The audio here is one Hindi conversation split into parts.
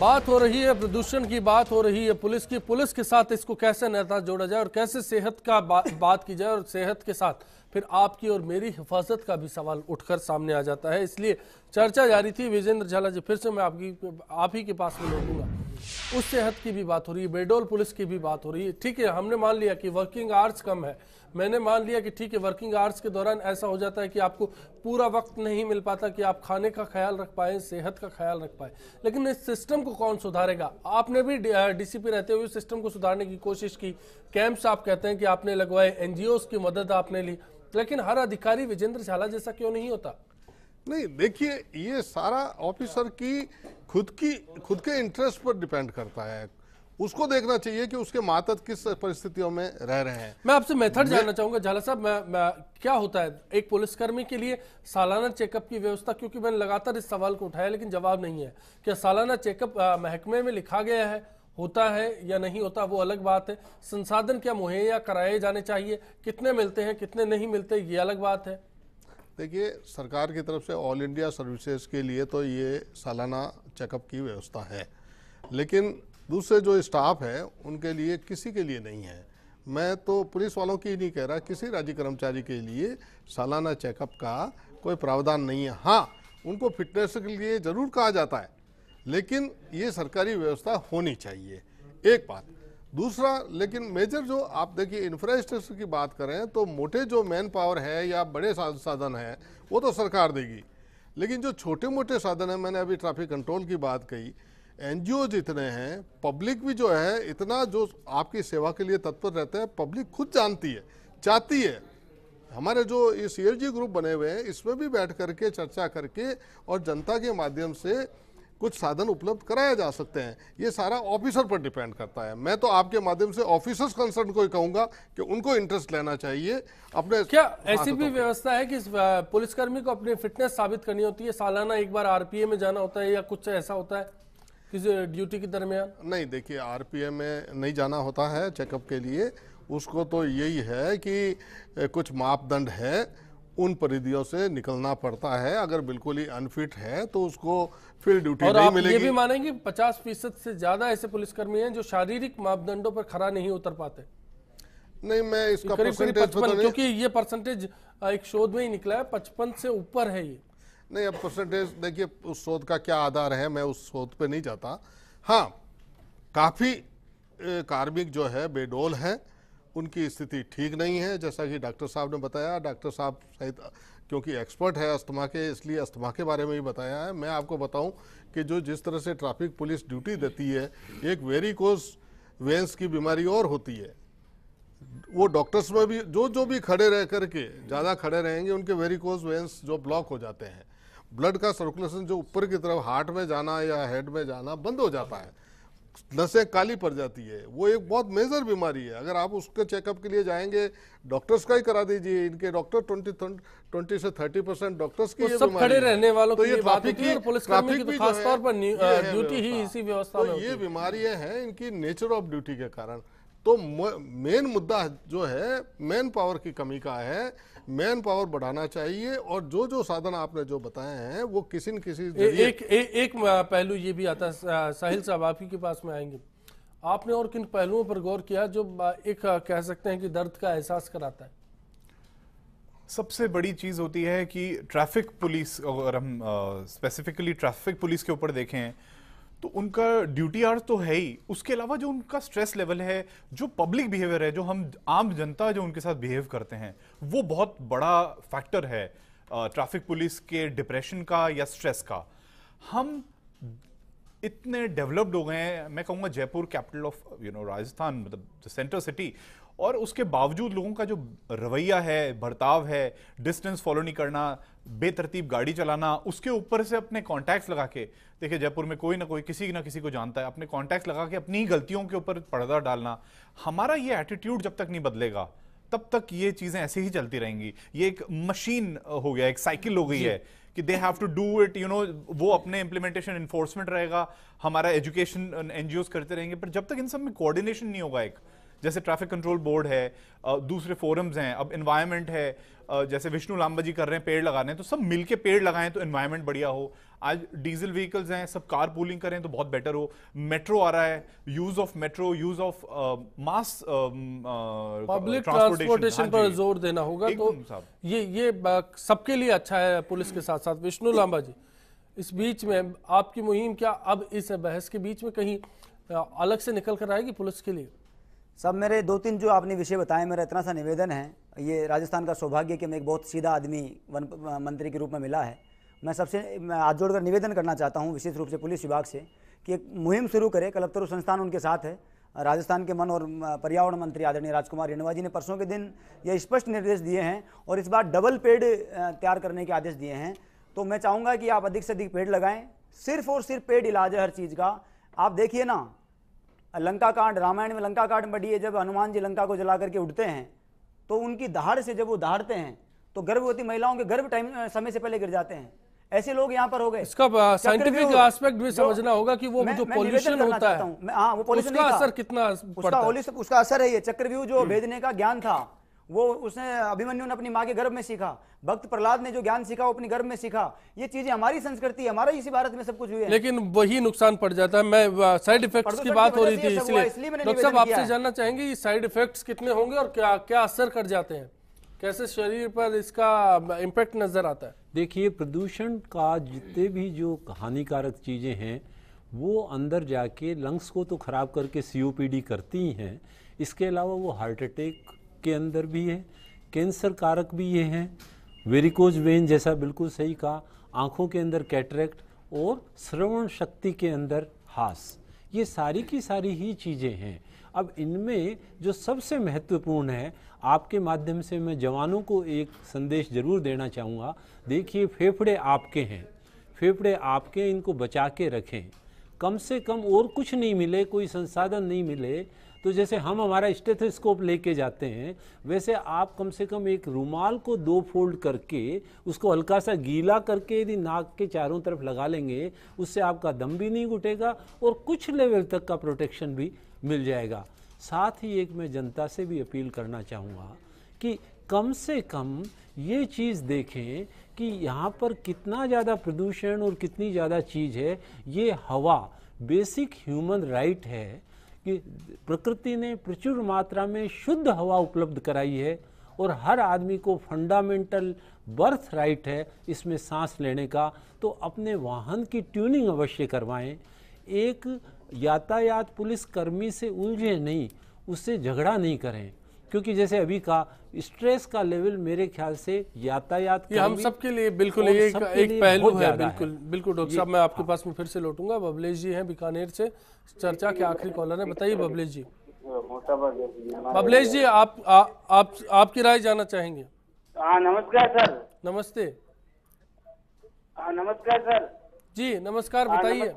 बात हो रही है प्रदूषण की, बात हो रही है पुलिस की। पुलिस के साथ इसको कैसे नाता जोड़ा जाए और कैसे सेहत का बात की जाए, और सेहत के साथ फिर आपकी और मेरी हिफाजत का भी सवाल उठकर सामने आ जाता है। इसलिए चर्चा जारी थी। विजेंद्र झाला जी, फिर से मैं आप ही के पास में लौटूंगा। उस सेहत की भी बात हो रही है, बेडोल पुलिस की भी बात हो रही है। ठीक है, हमने मान लिया कि वर्किंग आवर्स कम है, मैंने मान लिया कि ठीक है वर्किंग आवर्स के दौरान ऐसा हो जाता है कि आपको पूरा वक्त नहीं मिल पाता कि आप खाने का ख्याल रख पाए, सेहत का ख्याल रख पाए। लेकिन इस सिस्टम को कौन सुधारेगा? आपने भी डीसीपी रहते हुए सिस्टम को सुधारने की कोशिश की, कैंप्स आप कहते हैं कि आपने लगवाए, एनजीओस की मदद आपने ली, लेकिन हर अधिकारी विजेंद्र झाला जैसा क्यों नहीं होता? नहीं, देखिए ये सारा ऑफिसर की खुद के इंटरेस्ट पर डिपेंड करता है। उसको देखना चाहिए कि उसके मातहत किस परिस्थितियों में रह रहे हैं। मैं आपसे मेथड जानना चाहूंगा झाला साहब, क्या होता है एक पुलिसकर्मी के लिए सालाना चेकअप की व्यवस्था? क्योंकि मैंने लगातार इस सवाल को उठाया लेकिन जवाब नहीं है। क्या सालाना चेकअप महकमे में लिखा गया है, होता है या नहीं होता, वो अलग बात है। संसाधन क्या मुहैया कराए जाने चाहिए, कितने मिलते हैं कितने नहीं मिलते, ये अलग बात है। देखिए, सरकार की तरफ से ऑल इंडिया सर्विसेज के लिए तो ये सालाना चेकअप की व्यवस्था है, लेकिन दूसरे जो स्टाफ है उनके लिए किसी के लिए नहीं है। मैं तो पुलिस वालों की नहीं कह रहा, किसी राज्य कर्मचारी के लिए सालाना चेकअप का कोई प्रावधान नहीं है। हाँ, उनको फिटनेस के लिए जरूर कहा जाता है, लेकिन ये सरकारी व्यवस्था होनी चाहिए, एक बात। दूसरा, लेकिन मेजर जो आप देखिए इंफ्रास्ट्रक्चर की बात करें तो मोटे जो मैन पावर है या बड़े साधन है वो तो सरकार देगी, लेकिन जो छोटे मोटे साधन है, मैंने अभी ट्रैफिक कंट्रोल की बात कही, एनजीओ जितने हैं, पब्लिक भी जो है इतना जो आपकी सेवा के लिए तत्पर रहते हैं, पब्लिक खुद जानती है, चाहती है। हमारे जो ये सीएलजी ग्रुप बने हुए हैं इसमें भी बैठ करके चर्चा करके और जनता के माध्यम से कुछ साधन उपलब्ध कराया जा सकते हैं। ये सारा ऑफिसर पर डिपेंड करता है। मैं तो आपके माध्यम से ऑफिसर्स कंसर्न को ही कहूंगा कि उनको इंटरेस्ट लेना चाहिए अपने। क्या ऐसी भी व्यवस्था है कि पुलिसकर्मी को अपनी फिटनेस साबित करनी होती है, सालाना एक बार आरपीए में जाना होता है या कुछ ऐसा होता है किसी ड्यूटी के दरमियान? नहीं, देखिए आरपीए में नहीं जाना होता है चेकअप के लिए। उसको तो यही है कि कुछ मापदंड है, उन परिधियों से निकलना पड़ता है। अगर बिल्कुल ही अनफिट है तो उसको फिर ड्यूटी नहीं मिलेगी। ये भी मानेंगे 50% से ज्यादा ऐसे पुलिसकर्मी हैं जो शारीरिक मापदंडों पर खरा नहीं उतर पाते? नहीं, मैं इसका परसेंटेज 55, क्योंकि ये परसेंटेज एक शोध में ही निकला है, 55 से ऊपर है ये। नहीं, अब परसेंटेज देखिए उस शोध का क्या आधार है, मैं उस शोध पे नहीं जाता। हाँ, काफ़ी कार्मिक जो है बेडोल हैं, उनकी स्थिति ठीक नहीं है, जैसा कि डॉक्टर साहब ने बताया। डॉक्टर साहब शायद क्योंकि एक्सपर्ट है अस्थमा के, इसलिए अस्थमा के बारे में ही बताया है। मैं आपको बताऊं कि जो जिस तरह से ट्रैफिक पुलिस ड्यूटी देती है, एक वेरिकोज वेंस की बीमारी और होती है, वो डॉक्टर्स में भी जो भी खड़े रह करके ज़्यादा खड़े रहेंगे उनके वेरिकोज वेंस जो ब्लॉक हो जाते हैं, ब्लड का सर्कुलेशन जो ऊपर की तरफ हार्ट में जाना या हेड में जाना बंद हो जाता है, नसें काली पड़ जाती है। वो एक बहुत मेजर बीमारी है। अगर आप उसके चेकअप के लिए जाएंगे, डॉक्टर्स का ही करा दीजिए। इनके डॉक्टर 20 से 30% डॉक्टर्स की ये सब खड़े रहने वालों तो की ये बात होती है, और पुलिसकर्मी की तो खास तौर पर ड्यूटी ही इसी व्यवस्था में होती है। ये बीमारियां हैं इनकी नेचर ऑफ ड्यूटी के कारण। तो मेन मुद्दा जो है मैन पावर की कमी का है। मैन पावर बढ़ाना चाहिए, और जो साधन आपने जो बताए हैं वो किसी न किसी एक पहलू ये भी आता है। साहिल साहब, आप ही के पास में आएंगे। आपने और किन पहलुओं पर गौर किया जो एक कह सकते हैं कि दर्द का एहसास कराता है? सबसे बड़ी चीज होती है कि ट्रैफिक पुलिस, अगर हम स्पेसिफिकली ट्रैफिक पुलिस के ऊपर देखें तो उनका ड्यूटी आवर्स तो है ही, उसके अलावा जो उनका स्ट्रेस लेवल है, जो पब्लिक बिहेवियर है, जो हम आम जनता जो उनके साथ बिहेव करते हैं, वो बहुत बड़ा फैक्टर है ट्रैफिक पुलिस के डिप्रेशन का या स्ट्रेस का। हम इतने डेवलप्ड हो गए हैं, मैं कहूँगा जयपुर कैपिटल ऑफ राजस्थान, मतलब सेंटर सिटी, और उसके बावजूद लोगों का जो रवैया है, बर्ताव है, डिस्टेंस फॉलो नहीं करना, बेतरतीब गाड़ी चलाना, उसके ऊपर से अपने कॉन्टैक्ट्स लगा के, देखिए जयपुर में कोई ना कोई किसी ना किसी को जानता है, अपने कॉन्टैक्ट्स लगा के अपनी गलतियों के ऊपर पर्दा डालना, हमारा ये एटीट्यूड जब तक नहीं बदलेगा तब तक ये चीजें ऐसे ही चलती रहेंगी। ये एक मशीन हो गया, एक साइकिल हो गई है कि they have to do it, वो अपने इंप्लीमेंटेशन इन्फोर्समेंट रहेगा, हमारा एजुकेशन एनजीओस करते रहेंगे, पर जब तक इन सब में कोऑर्डिनेशन नहीं होगा, एक जैसे ट्रैफिक कंट्रोल बोर्ड है, दूसरे फोरम्स हैं, अब एनवायरनमेंट है, जैसे विष्णु लांबा जी कर रहे हैं पेड़ लगा रहे हैं, तो सब मिलके पेड़ लगाएं तो एनवायरनमेंट बढ़िया हो। आज डीजल व्हीकल्स हैं, सब कार पूलिंग करें तो बहुत बेटर हो। मेट्रो आ रहा है, use of metro, use of mass public transportation पर जोर देना होगा। तो ये सबके लिए अच्छा है पुलिस के साथ साथ। विष्णु लांबा जी, इस बीच में आपकी मुहिम क्या अब इस बहस के बीच में कहीं अलग से निकल कर आएगी पुलिस के लिए? सब मेरे 2-3 जो आपने विषय बताए, मेरा इतना सा निवेदन है, ये राजस्थान का सौभाग्य कि मैं एक बहुत सीधा आदमी वन मंत्री के रूप में मिला है। मैं हाथ जोड़कर निवेदन करना चाहता हूँ विशेष रूप से पुलिस विभाग से कि एक मुहिम शुरू करे। कलपतरू संस्थान उनके साथ है। राजस्थान के वन और पर्यावरण मंत्री आदरणीय राजकुमार रेणुवा जी ने परसों के दिन ये स्पष्ट निर्देश दिए हैं और इस बार डबल पेड़ तैयार करने के आदेश दिए हैं। तो मैं चाहूँगा कि आप अधिक से अधिक पेड़ लगाएं। सिर्फ और सिर्फ पेड़ इलाज है हर चीज़ का। आप देखिए ना, लंका कांड, रामायण में लंका कांड में बढ़ी है, जब हनुमान जी लंका को जला करके उठते हैं तो उनकी दहाड़ से जब वो दहाड़ते हैं तो गर्भवती महिलाओं के गर्भ समय से पहले गिर जाते हैं। ऐसे लोग यहाँ पर हो गए। इसका साइंटिफिक एस्पेक्ट भी समझना होगा कि वो जो पोल्यूशन होता है, हाँ, वो पोल्यूशन उसका असर कितना पड़ता है। उसका असर है ये चक्रव्यूह जो भेदने का ज्ञान था, वो उसने अभिमन्यु ने अपनी माँ के गर्भ में सीखा। भक्त प्रहलाद ने जो ज्ञान सीखा वो अपनी गर्भ में सीखा। ये चीजें हमारी संस्कृति, हमारा इसी भारत में सब कुछ हुई है, लेकिन वही नुकसान पड़ जाता है। मैं साइड इफेक्ट्स की बात हो रही थी, इसलिए डॉक्टर साहब आपसे जानना चाहेंगे ये साइड इफेक्ट्स कितने होंगे और क्या क्या असर कर जाते हैं, कैसे शरीर पर इसका इम्पैक्ट नजर आता है? देखिए, प्रदूषण का जितने भी जो हानिकारक चीज़ें हैं वो अंदर जाके लंग्स को तो ख़राब करके COPD करती ही हैं। इसके अलावा वो हार्ट अटैक के अंदर भी है, कैंसर कारक भी ये हैं, वेरिकोज वेन जैसा बिल्कुल सही कहा, आँखों के अंदर कैटरेक्ट और श्रवण शक्ति के अंदर हास, ये सारी की सारी ही चीज़ें हैं। अब इनमें जो सबसे महत्वपूर्ण है, आपके माध्यम से मैं जवानों को एक संदेश जरूर देना चाहूँगा। देखिए, फेफड़े आपके हैं, फेफड़े आपके, इनको बचा के रखें। कम से कम और कुछ नहीं मिले, कोई संसाधन नहीं मिले तो जैसे हम हमारा स्टेथोस्कोप लेके जाते हैं, वैसे आप कम से कम एक रुमाल को 2 फोल्ड करके उसको हल्का सा गीला करके यदि नाक के चारों तरफ लगा लेंगे, उससे आपका दम भी नहीं घुटेगा और कुछ लेवल तक का प्रोटेक्शन भी मिल जाएगा। साथ ही एक मैं जनता से भी अपील करना चाहूँगा कि कम से कम ये चीज़ देखें कि यहाँ पर कितना ज़्यादा प्रदूषण और कितनी ज़्यादा चीज़ है। ये हवा बेसिक ह्यूमन राइट है कि प्रकृति ने प्रचुर मात्रा में शुद्ध हवा उपलब्ध कराई है और हर आदमी को फंडामेंटल बर्थ राइट है इसमें सांस लेने का। तो अपने वाहन की ट्यूनिंग अवश्य करवाएं। एक यातायात पुलिस कर्मी से उलझे नहीं, उससे झगड़ा नहीं करें, क्योंकि जैसे अभी का स्ट्रेस का लेवल मेरे ख्याल से यातायात ये हम सबके लिए बिल्कुल एक पहलू है। बिल्कुल बिल्कुल डॉक्टर साहब, मैं आपके पास में फिर से लौटूंगा। बबलेश जी हैं बीकानेर से, चर्चा के आखिरी कॉलर हैं। बताइए बबलेश जी। बबलेश जी, आपकी राय जानना चाहेंगे। हाँ नमस्कार सर। नमस्ते। हाँ नमस्कार सर। जी नमस्कार, बताइए।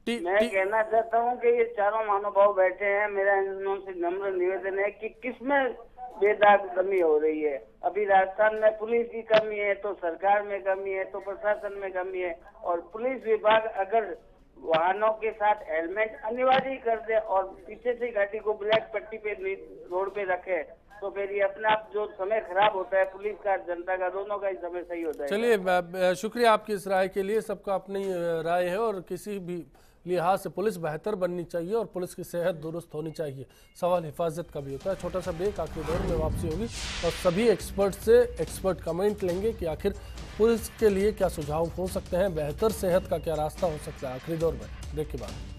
मैं कहना चाहता हूँ कि ये चारों महानुभाव बैठे हैं, मेरा इनसे नम्र निवेदन है कि किसमें बेदाग कमी हो रही है। अभी राजस्थान में पुलिस की कमी है, तो सरकार में कमी है, तो प्रशासन में कमी है। और पुलिस विभाग अगर वाहनों के साथ हेलमेट अनिवार्य कर दे और पीछे से गाड़ी को ब्लैक पट्टी पे रोड पे रखे, तो फिर ये अपने आप जो समय खराब होता है पुलिस का, जनता का, दोनों का ही समय सही होता है। चलिए, शुक्रिया आपकी इस राय के लिए। सबका अपनी राय है और किसी भी लिहाज से पुलिस बेहतर बननी चाहिए और पुलिस की सेहत दुरुस्त होनी चाहिए। सवाल हिफाजत का भी होता है। छोटा सा ब्रेक, आखिरी दौर में वापसी होगी और सभी एक्सपर्ट से एक्सपर्ट कमेंट लेंगे कि आखिर पुलिस के लिए क्या सुझाव हो सकते हैं, बेहतर सेहत का क्या रास्ता हो सकता है। आखिरी दौर में ब्रेक के बाद।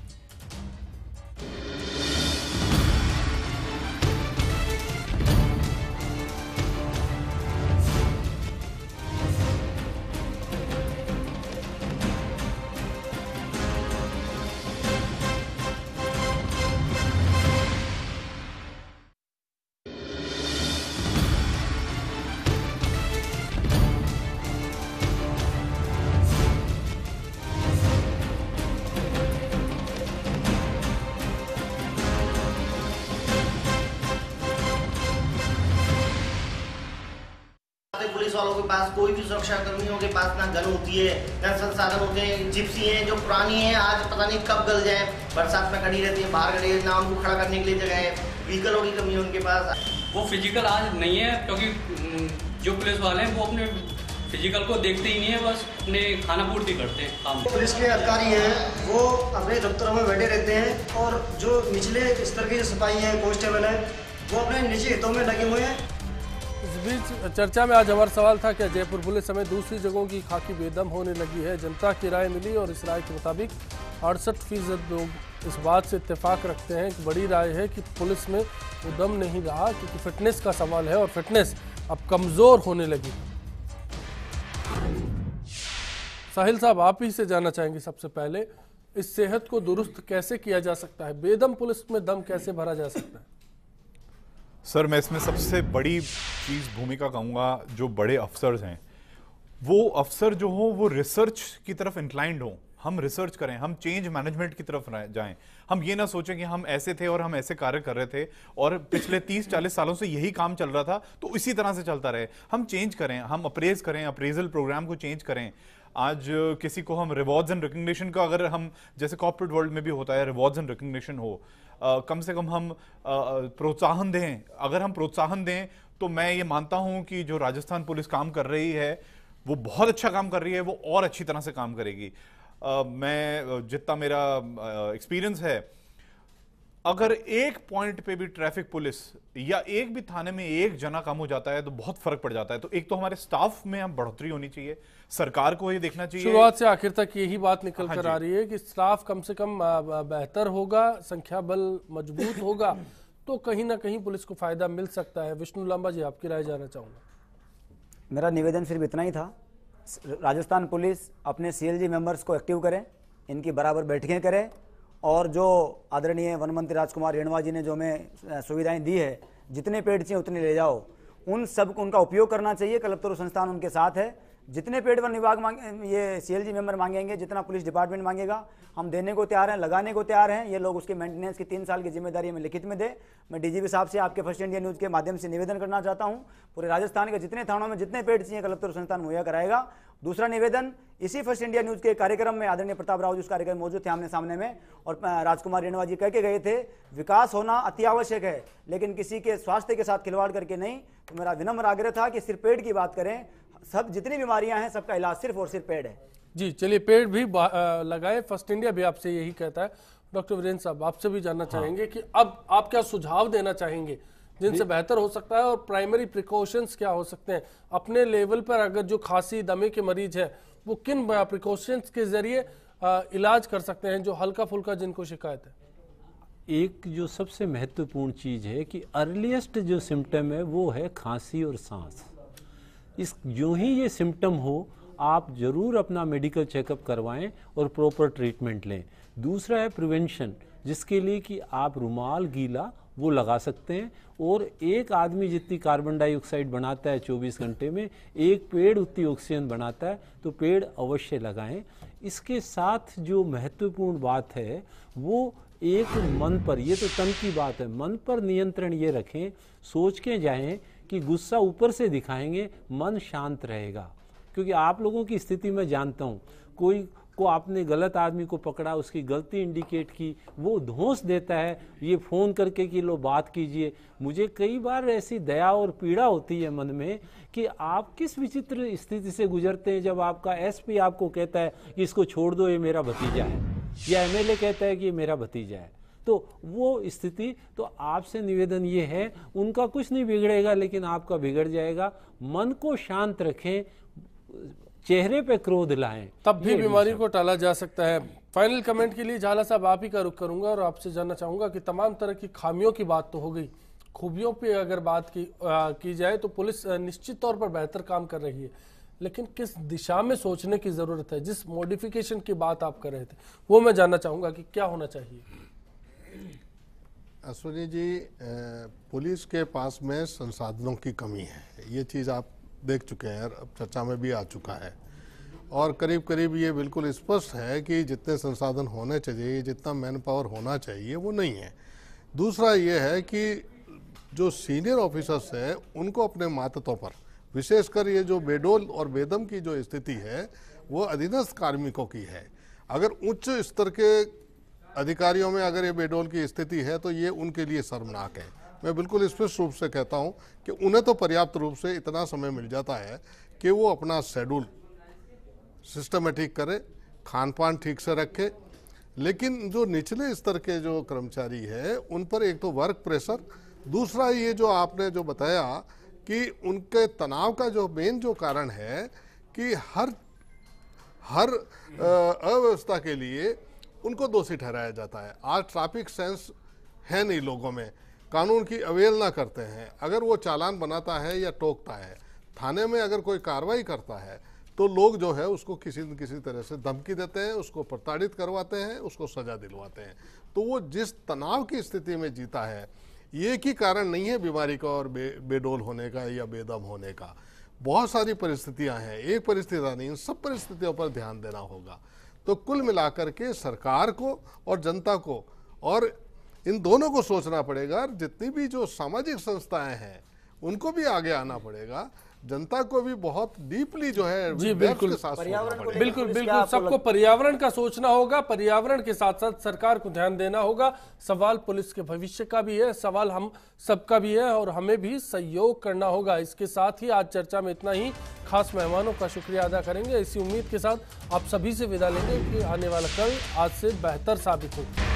पुलिस वालों के पास, कोई भी सुरक्षा कर्मियों के पास ना गन होती है, ना संसाधन होते हैं। जिप्सी हैं जो पुरानी हैं, आज पता नहीं कब गल जाए, बरसात में खड़ी रहती है, बाहर खड़ी है, ना उनको खड़ा करने के लिए जगह है, व्हीकलों की कमी है उनके पास। वो फिजिकल आज नहीं है, क्योंकि जो पुलिस वाले हैं वो अपने फिजिकल को देखते ही नहीं है, बस अपने खाना पूर्ति करते हैं काम। पुलिस के अधिकारी हैं वो अपने दफ्तरों में बैठे रहते हैं, और जो निचले स्तर के सिपाही हैं, कांस्टेबल हैं, वो अपने निजी हितों में लगे हुए हैं। इस बीच चर्चा में आज हमारा सवाल था कि जयपुर पुलिस समेत दूसरी जगहों की खाकी बेदम होने लगी है। जनता की राय मिली और इस राय के मुताबिक 68% लोग इस बात से इत्तेफाक रखते हैं कि बड़ी राय है कि पुलिस में वो दम नहीं रहा, क्योंकि फिटनेस का सवाल है और फिटनेस अब कमज़ोर होने लगी। साहिल साहब, आप ही से जानना चाहेंगे सबसे पहले, इस सेहत को दुरुस्त कैसे किया जा सकता है? बेदम पुलिस में दम कैसे भरा जा सकता है? सर, मैं इसमें सबसे बड़ी चीज भूमिका कहूंगा, जो बड़े अफसर्स हैं, वो अफसर जो हो वो रिसर्च की तरफ इंक्लाइंड हो। हम रिसर्च करें, हम चेंज मैनेजमेंट की तरफ जाएं। हम ये ना सोचें कि हम ऐसे थे और हम ऐसे कार्य कर रहे थे और पिछले 30-40 सालों से यही काम चल रहा था तो इसी तरह से चलता रहे। हम चेंज करें, हम अप्रेज करें, अप्रेजल प्रोग्राम को चेंज करें। आज किसी को हम रिवॉर्ड्स एंड रिकग्निशन का, अगर हम जैसे कॉर्पोरेट वर्ल्ड में भी होता है रिवॉर्ड्स एंड रिकग्निशन हो, कम से कम हम प्रोत्साहन दें। अगर हम प्रोत्साहन दें तो मैं ये मानता हूं कि जो राजस्थान पुलिस काम कर रही है वो बहुत अच्छा काम कर रही है, वो और अच्छी तरह से काम करेगी। मैं जितना मेरा एक्सपीरियंस है, अगर एक पॉइंट पे भी ट्रैफिक पुलिस या एक भी थाने में एक जना कम हो जाता है तो बहुत फर्क पड़ जाता है। तो एक तो हमारे स्टाफ में हम बढ़ोतरी होनी चाहिए, सरकार को ये देखना चाहिए। शुरुआत से आखिर तक यही बात निकल कर आ रही है कि स्टाफ कम से कम बेहतर होगा, संख्या बल मजबूत होगा तो कहीं ना कहीं पुलिस को फायदा मिल सकता है। विष्णु लांबा जी, आपकी राय जानना चाहूँगा। मेरा निवेदन सिर्फ इतना ही था, राजस्थान पुलिस अपने CLG मेंबर्स को एक्टिव करें, इनकी बराबर बैठकें करें, और जो आदरणीय वन मंत्री राजकुमार रेणवा जी ने जो हमें सुविधाएं दी है, जितने पेड़ चाहिए उतने ले जाओ, उन सब को उनका उपयोग करना चाहिए। कलपतरू संस्थान उनके साथ है। जितने पेड़ वन विभाग ये CLG मेंबर मांगेंगे, जितना पुलिस डिपार्टमेंट मांगेगा, हम देने को तैयार हैं, लगाने को तैयार हैं। ये लोग उसके मेंटेनेंस की 3 साल की जिम्मेदारी हमें लिखित में दे। मैं DGP साहब से आपके फर्स्ट इंडिया न्यूज़ के माध्यम से निवेदन करना चाहता हूँ, पूरे राजस्थान के जितने थानों में जितने पेड़ चाहिए कलपतरू संस्थान मुहैया कराएगा। दूसरा निवेदन, इसी फर्स्ट इंडिया न्यूज़ के कार्यक्रम में आदरणीय प्रताप राव जी उस कार्यक्रम में मौजूद थे आमने सामने में, और राजकुमार रेणवा जी कह के गए थे, विकास होना अति आवश्यक है लेकिन किसी के स्वास्थ्य के साथ खिलवाड़ करके नहीं। तो मेरा विनम्र आग्रह था कि सिर्फ पेड़ की बात करें, सब जितनी बीमारियां हैं सबका इलाज सिर्फ और सिर्फ पेड़ है। जी चलिए, पेड़ भी लगाए, फर्स्ट इंडिया भी आपसे यही कहता है। डॉक्टर वीरेंद्र साहब, आपसे भी जानना चाहेंगे कि अब आप क्या सुझाव देना चाहेंगे जिनसे बेहतर हो सकता है, और प्राइमरी प्रिकॉशंस क्या हो सकते हैं अपने लेवल पर? अगर जो खांसी दमे के मरीज है वो किन प्रिकॉशंस के जरिए इलाज कर सकते हैं, जो हल्का फुल्का जिनको शिकायत है? एक जो सबसे महत्वपूर्ण चीज़ है कि अर्लीस्ट जो सिम्टम है वो है खांसी और सांस। इस जो ही ये सिम्टम हो, आप ज़रूर अपना मेडिकल चेकअप करवाएं और प्रॉपर ट्रीटमेंट लें। दूसरा है प्रिवेंशन, जिसके लिए कि आप रुमाल गीला वो लगा सकते हैं, और एक आदमी जितनी कार्बन डाइऑक्साइड बनाता है 24 घंटे में, एक पेड़ उतनी ऑक्सीजन बनाता है, तो पेड़ अवश्य लगाएं। इसके साथ जो महत्वपूर्ण बात है वो एक मन पर, ये तो तन की बात है, मन पर नियंत्रण ये रखें, सोच के जाएं कि गुस्सा ऊपर से दिखाएंगे मन शांत रहेगा। क्योंकि आप लोगों की स्थिति में जानता हूँ, कोई को आपने गलत आदमी को पकड़ा, उसकी गलती इंडिकेट की, वो धौंस देता है ये फ़ोन करके कि लो बात कीजिए। मुझे कई बार ऐसी दया और पीड़ा होती है मन में कि आप किस विचित्र स्थिति से गुजरते हैं जब आपका SP आपको कहता है कि इसको छोड़ दो, ये मेरा भतीजा है, या MLA कहता है कि ये मेरा भतीजा है। तो वो स्थिति, तो आपसे निवेदन ये है, उनका कुछ नहीं बिगड़ेगा लेकिन आपका बिगड़ जाएगा। मन को शांत रखें, चेहरे पे क्रोध लाएं, तब भी बीमारी को टाला जा सकता है। फाइनल कमेंट के लिए झाला साहब आप ही का रुख करूंगा और आपसे जानना चाहूंगा कि तमाम तरह की खामियों की बात तो हो गई, खूबियों पे अगर बात की जाए तो पुलिस निश्चित तौर पर बेहतर काम कर रही है, लेकिन किस दिशा में सोचने की जरूरत है? जिस मॉडिफिकेशन की बात आप कर रहे थे वो मैं जानना चाहूंगा कि क्या होना चाहिए। अश्विनी जी, पुलिस के पास में संसाधनों की कमी है, ये चीज़ आप देख चुके हैं, अब चर्चा में भी आ चुका है, और करीब करीब ये बिल्कुल स्पष्ट है कि जितने संसाधन होने चाहिए, जितना मैन पावर होना चाहिए वो नहीं है। दूसरा ये है कि जो सीनियर ऑफिसर्स हैं उनको अपने मातहतों पर विशेषकर ये जो बेडोल और बेदम की जो स्थिति है वो अधीनस्थ कार्मिकों की है। अगर उच्च स्तर के अधिकारियों में अगर ये बेडोल की स्थिति है तो ये उनके लिए शर्मनाक है। मैं बिल्कुल स्पष्ट रूप से कहता हूँ कि उन्हें तो पर्याप्त रूप से इतना समय मिल जाता है कि वो अपना शेड्यूल सिस्टमेटिक करे, खान पान ठीक से रखे, लेकिन जो निचले स्तर के जो कर्मचारी है उन पर एक तो वर्क प्रेशर, दूसरा ये जो आपने जो बताया कि उनके तनाव का जो मेन जो कारण है कि हर अव्यवस्था के लिए उनको दोषी ठहराया जाता है। आज ट्रैफिक सेंस है नहीं लोगों में, कानून की अवहेलना करते हैं। अगर वो चालान बनाता है या टोकता है, थाने में अगर कोई कार्रवाई करता है तो लोग जो है उसको किसी न किसी तरह से धमकी देते हैं, उसको प्रताड़ित करवाते हैं, उसको सजा दिलवाते हैं। तो वो जिस तनाव की स्थिति में जीता है, ये एक ही कारण नहीं है बीमारी का और बेडोल होने का या बेदम होने का। बहुत सारी परिस्थितियां हैं, एक परिस्थिति नहीं, इन सब परिस्थितियों पर ध्यान देना होगा। तो कुल मिलाकर के सरकार को और जनता को और इन दोनों को सोचना पड़ेगा। जितनी भी जो सामाजिक संस्थाएं हैं उनको भी आगे आना पड़ेगा, जनता को भी बहुत डीपली जो है जी बिल्कुल बिल्कुल सबको पर्यावरण का सोचना होगा, पर्यावरण के साथ साथ सरकार को ध्यान देना होगा। सवाल पुलिस के भविष्य का भी है, सवाल हम सबका भी है और हमें भी सहयोग करना होगा। इसके साथ ही आज चर्चा में इतना ही। खास मेहमानों का शुक्रिया अदा करेंगे। इसी उम्मीद के साथ आप सभी से विदा लेंगे कि आने वाला कल आज से बेहतर साबित होगा।